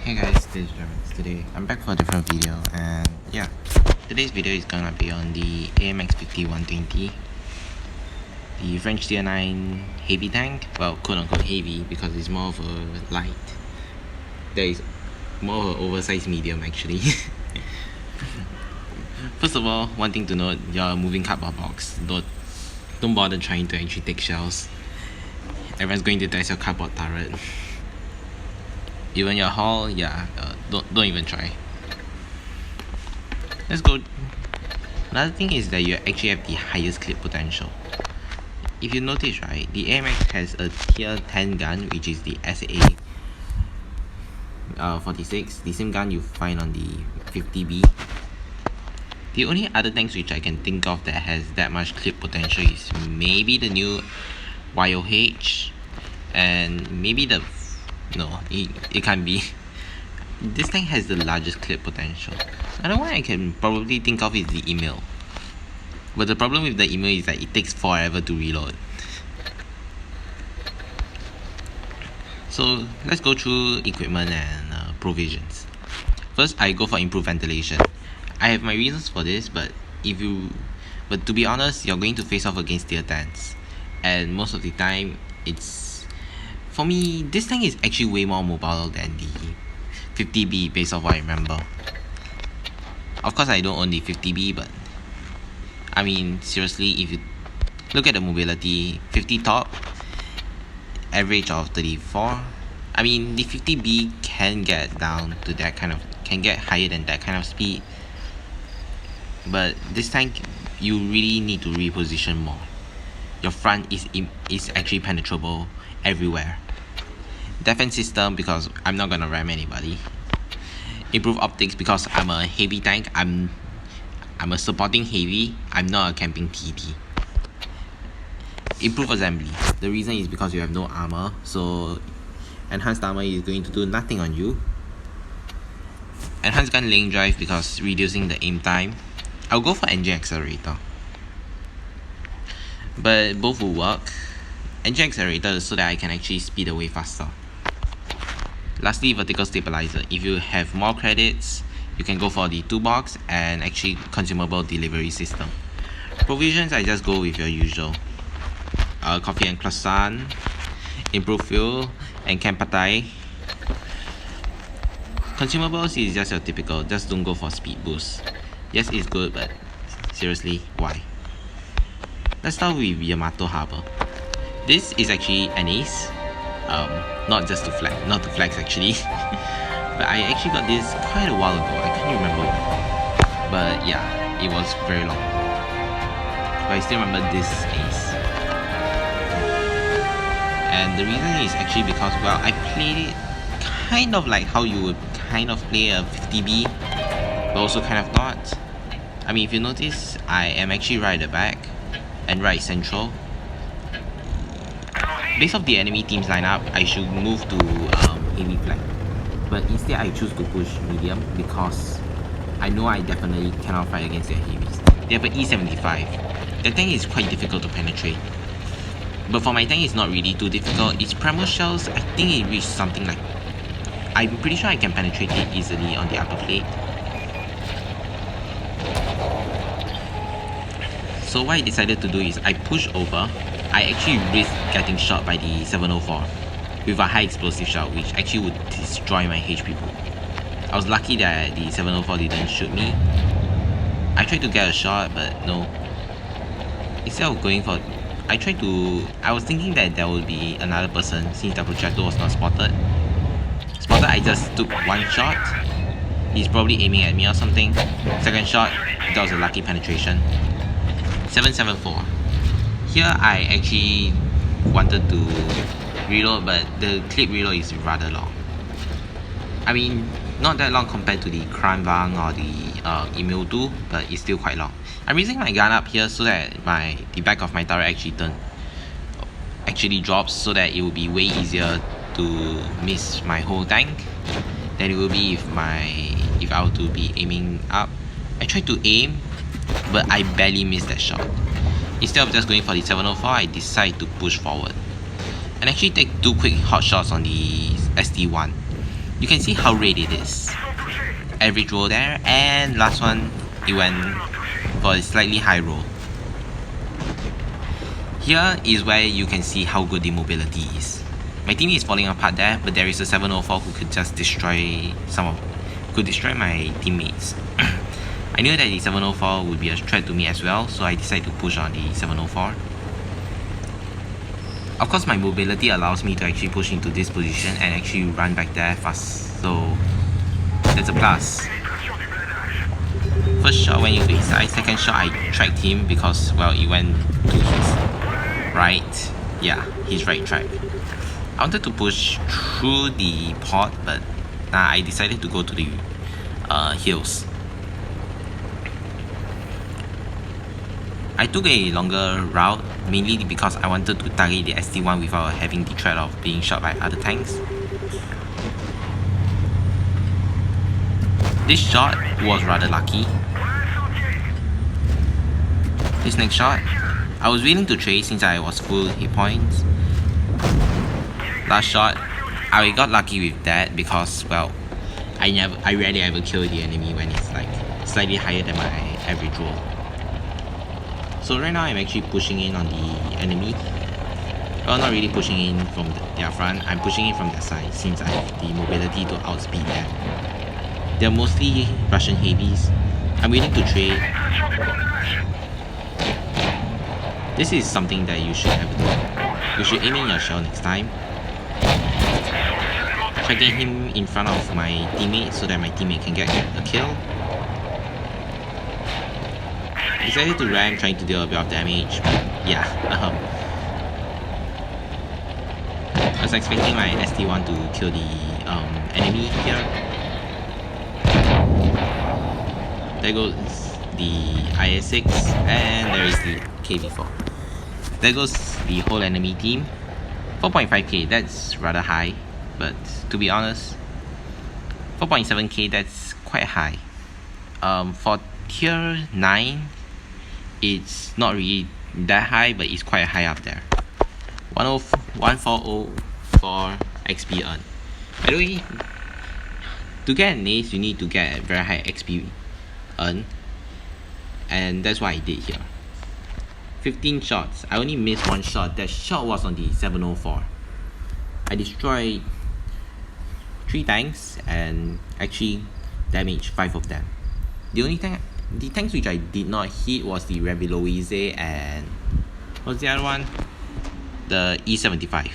Hey guys, this is Jarvis. Today I'm back for a different video, and yeah, today's video is gonna be on the AMX 5120, the French Tier 9 heavy tank. Well, quote unquote heavy because it's more of a light. There is more of an oversized medium actually. First of all, one thing to note: you're a moving cardboard box. Don't bother trying to actually take shells. Everyone's going to test your cardboard turret. Even your hull, don't even try. Let's go. Another thing is that you actually have the highest clip potential. If you notice, right, the AMX has a tier 10 gun, which is the SA-46, the same gun you find on the 50B. The only other tanks which I can think of that has that much clip potential is maybe the new YOH and maybe the no, it can't be. This tank has the largest clip potential. Another one I can probably think of is the email. But the problem with the email is that it takes forever to reload. So let's go through equipment and provisions. First, I go for improved ventilation. I have my reasons for this, but to be honest, you're going to face off against tier 10s, and most of the time for me, this tank is actually way more mobile than the 50B based off what I remember. Of course, I don't own the 50B, but I mean, seriously, if you look at the mobility, 50 top, average of 34. I mean, the 50B can get higher than that kind of speed. But this tank, you really need to reposition more. Your front is actually penetrable everywhere. Defense system, because I'm not gonna ram anybody. Improve optics, because I'm a heavy tank. I'm a supporting heavy. I'm not a camping TT. Improve assembly. The reason is because you have no armor, so enhanced armor is going to do nothing on you. Enhanced gun lane drive, because reducing the aim time. I'll go for engine accelerator, but both will work. Engine accelerator so that I can actually speed away faster. Lastly, vertical stabilizer. If you have more credits, you can go for the 2-box and actually consumable delivery system. Provisions, I just go with your usual. Coffee and croissant, improved fuel, and camp patai. Consumables is just your typical, just don't go for speed boost. Yes, it's good, but seriously, why? Let's start with Yamato Harbor. This is actually an ace. Not to flex actually. But I actually got this quite a while ago. I can't remember when. But yeah, it was very long. But I still remember this ace. And the reason is actually because, well, I played it kind of like how you would kind of play a 50B, but also kind of not. I mean, if you notice, I am actually right at the back and right central. Based off the enemy team's lineup, I should move to heavy flank, but instead I choose to push medium because I know I definitely cannot fight against their heavies. They have an E75. The tank is quite difficult to penetrate, but for my tank it's not really too difficult. Its primal shells, I think it reached something like, I'm pretty sure I can penetrate it easily on the upper plate. So what I decided to do is I push over. I actually risked getting shot by the 704 with a high explosive shot, which actually would destroy my HP pool. I was lucky that the 704 didn't shoot me. I tried to get a shot, but no. Instead of going for, I was thinking that there would be another person since the projectile was not spotted. I just took one shot. He's probably aiming at me or something. Second shot, that was a lucky penetration. 774. Here I actually wanted to reload, but the clip reload is rather long. I mean, not that long compared to the Kranvang or the Email 2, but it's still quite long. I'm raising my gun up here so that the back of my turret actually drops, so that it will be way easier to miss my whole tank than it will be if I were to be aiming up. I tried to aim, but I barely missed that shot. Instead of just going for the 704, I decide to push forward and actually take 2 quick hot shots on the ST1. You can see how rate it is. Average roll there, and last one, it went for a slightly high roll. Here is where you can see how good the mobility is. My team is falling apart there, but there is a 704 who could just destroy my teammates. I knew that the 704 would be a threat to me as well, so I decided to push on the 704. Of course, my mobility allows me to actually push into this position and actually run back there fast, so that's a plus. First shot went into his eye, second shot I tracked him because, well, it went to his right, yeah, his right track. I wanted to push through the pod, but I decided to go to the hills. I took a longer route, mainly because I wanted to target the ST1 without having the threat of being shot by other tanks. This shot was rather lucky. This next shot, I was willing to trade since I was full hit points. Last shot, I got lucky with that because, well, I rarely ever kill the enemy when it's like slightly higher than my average roll. So right now I'm actually pushing in on the enemy. Well, not really pushing in from their front, I'm pushing in from their side since I have the mobility to outspeed them. They're mostly Russian heavies. I'm willing to trade. This is something that you should have done. You should aim in your shell next time. Tracking him in front of my teammate so that my teammate can get a kill. Decided to ram, trying to deal a bit of damage, but yeah. I was expecting my ST1 to kill the enemy here. There goes the IS-6, and there is the KV-4. There goes the whole enemy team. 4.5k, that's rather high, but to be honest, 4.7k, that's quite high. For tier 9, it's not really that high, but it's quite high up there. 1404 XP earned. By the way, to get an ace, you need to get a very high XP earned, and that's what I did here. 15 shots. I only missed one shot. That shot was on the 704. I destroyed 3 tanks and actually damaged 5 of them. The tanks which I did not hit was the Reviloise and what's the other one? The E75.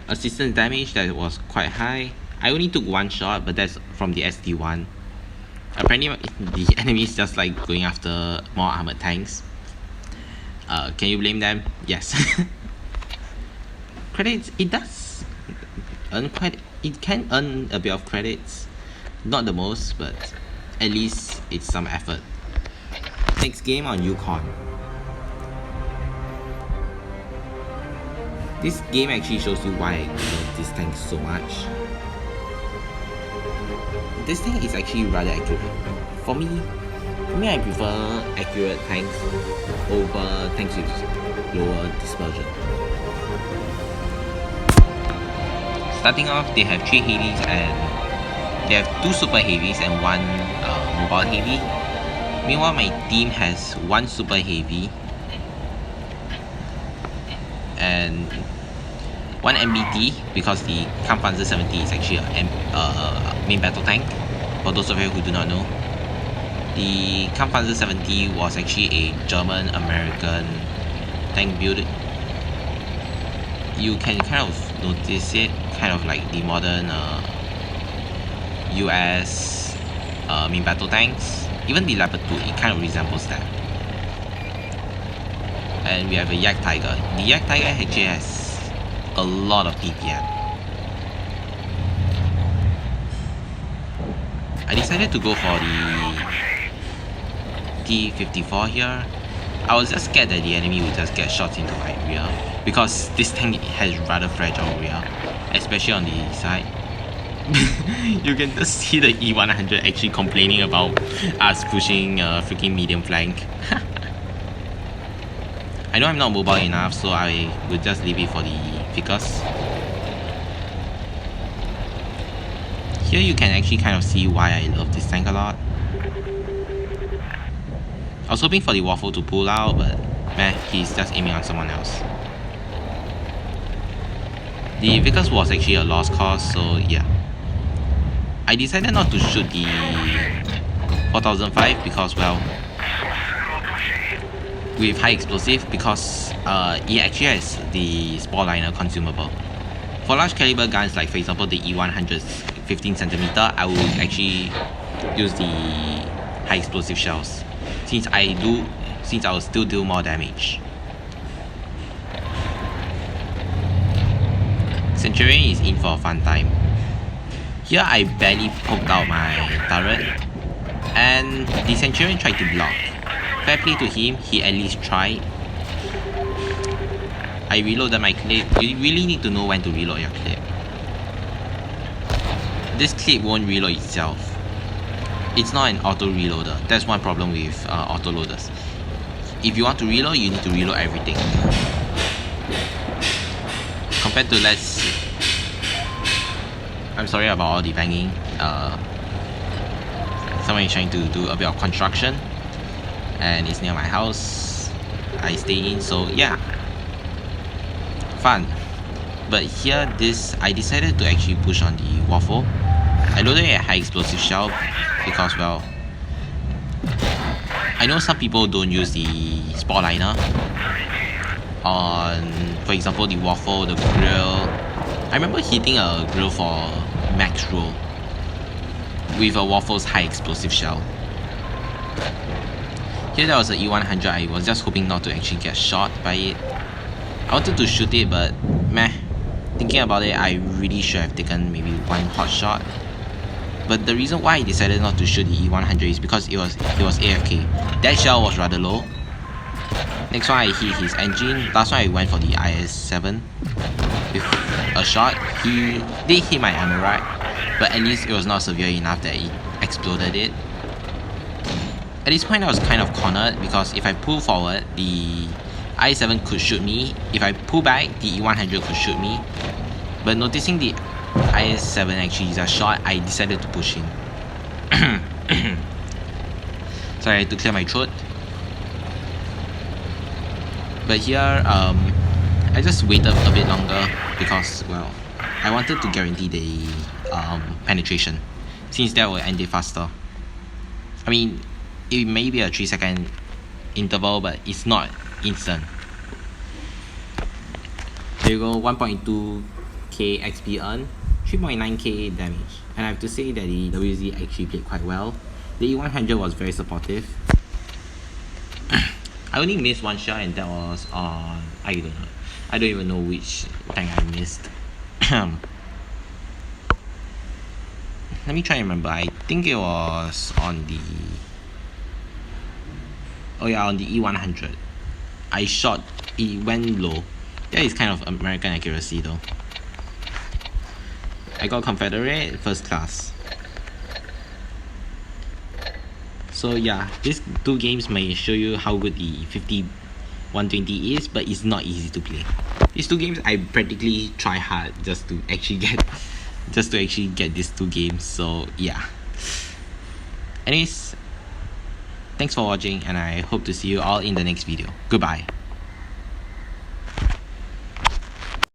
Assistance damage, that was quite high. I only took 1 shot, but that's from the ST1. Apparently the enemy is just like going after more armored tanks. Can you blame them? Yes. Credits, it does earn quite, it can earn a bit of credits. Not the most, but at least it's some effort. Next game on Yukon. This game actually shows you why I love this tank so much. This tank is actually rather accurate. For me, I prefer accurate tanks over tanks with lower dispersion. Starting off, they have 3 heavies and they have 2 super heavies and 1 mobile heavy. Meanwhile, my team has 1 super heavy and 1 MBT, because the Kampfpanzer 70 is actually a main battle tank. For those of you who do not know, the Kampfpanzer 70 was actually a German-American tank build. You can kind of notice it, kind of like the modern US main battle tanks. Even the Leopard 2, it kind of resembles that. And we have a Yak Tiger. The Yak Tiger actually has a lot of PPM. I decided to go for the T-54 here. I was just scared that the enemy would just get shots into my rear, because this tank has rather fragile rear, especially on the side. You can just see the E100 actually complaining about us pushing a freaking medium flank. I know I'm not mobile enough, so I will just leave it for the Ficus. Here you can actually kind of see why I love this tank a lot. I was hoping for the waffle to pull out, but meh, he's just aiming on someone else. The Vickers was actually a lost cause, so yeah. I decided not to shoot the 4005 because, well, with high explosive, because it actually has the spore liner consumable. For large caliber guns, like for example the E100 15cm, I would actually use the high explosive shells, since I will still do more damage. Centurion is in for a fun time. Here I barely poked out my turret, and the Centurion tried to block. Fair play to him, he at least tried. I reloaded my clip. You really need to know when to reload your clip. This clip won't reload itself. It's not an auto reloader. That's one problem with auto loaders. If you want to reload, you need to reload everything. Compared to I'm sorry about all the banging. Someone is trying to do a bit of construction, and it's near my house. I stay in, so yeah, fun. But here, I decided to actually push on the waffle. I loaded a high explosive shell because, well, I know some people don't use the spore liner on, for example, the waffle, the grill. I remember hitting a grill for max roll with a waffle's high explosive shell. Here there was a E100, I was just hoping not to actually get shot by it. I wanted to shoot it, but meh. Thinking about it, I really should have taken maybe one hot shot. But the reason why I decided not to shoot the E100 is because it was AFK. That shell was rather low. Next one I hit his engine. Last one I went for the IS-7 with a shot. He did hit my ammo rack, but at least it was not severe enough that it exploded it. At this point I was kind of cornered because if I pull forward, the IS-7 could shoot me. If I pull back, the E100 could shoot me. But noticing the IS-7 actually is a shot, I decided to push in. Sorry, I had to clear my throat. But here, I just waited a bit longer because, well, I wanted to guarantee the penetration, since that will end it faster. I mean, it may be a 3-second interval, but it's not instant. There you go, 1.2k XP earned, 3.9k damage, and I have to say that the WZ actually played quite well. The E100 was very supportive. I only missed one shot, and that was on, I don't even know which tank I missed. Let me try and remember. I think it was on the, on the E100. I shot, it went low. That is kind of American accuracy though. I got Confederate first class. So yeah, these two games may show you how good the 50-120 is, but it's not easy to play. These two games I practically try hard just to actually get these two games. So yeah. Anyways, thanks for watching, and I hope to see you all in the next video. Goodbye.